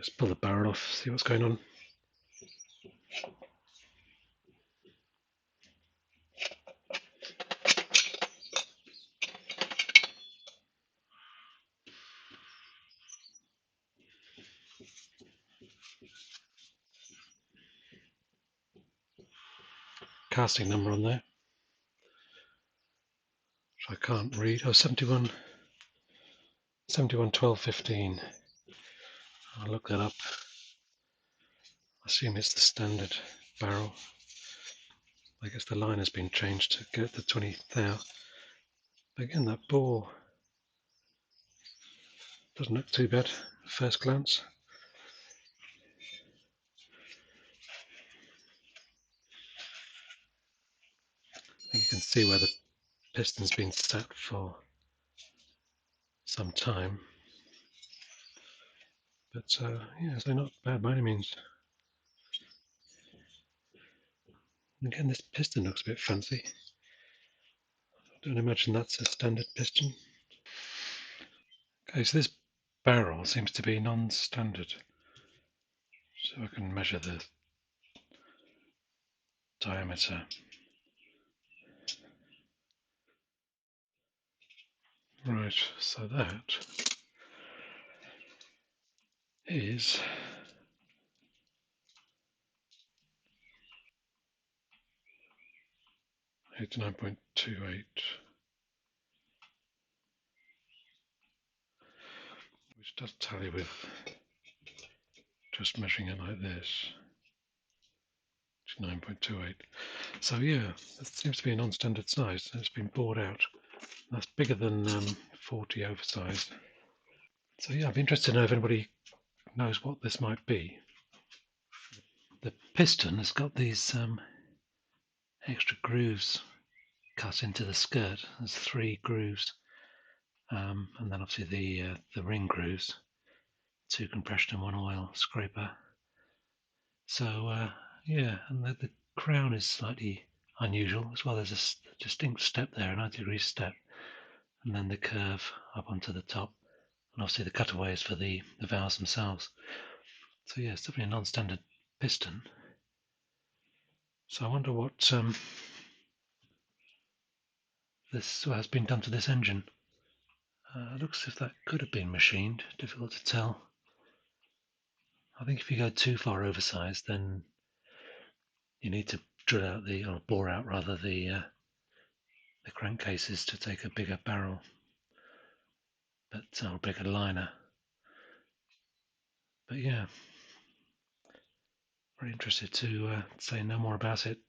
Let's pull the barrel off, see what's going on. Casting number on there, which I can't read. Oh, 71, 71 12 15. I'll look that up. I assume it's the standard barrel. I guess the line has been changed to get the 20 thou. But again, that bore doesn't look too bad at first glance. I think you can see where the piston's been sat for some time. But yeah, so not bad by any means. Again, this piston looks a bit fancy. I don't imagine that's a standard piston. Okay, so this barrel seems to be non-standard. So I can measure the diameter. Right, so that is 89.28, which does tally with just measuring it like this, 9.28. So yeah, that seems to be a non-standard size. It's been bored out. That's bigger than 40 oversized. So yeah, I'd be interested to know if anybody knows what this might be. The piston has got these extra grooves cut into the skirt. There's 3 grooves, and then obviously the ring grooves, 2 compression and 1 oil scraper. So yeah, and the crown is slightly unusual as well. There's a distinct step there, a 90-degree step, and then the curve up onto the top, and obviously the cutaways for the valves themselves. So yeah, it's definitely a non-standard piston. So I wonder what this has been done to this engine. It looks as if that could have been machined. Difficult to tell. I think if you go too far oversized, then you need to drill out or bore out rather the crankcases to take a bigger barrel, or bigger liner. But yeah, very interested to say no more about it.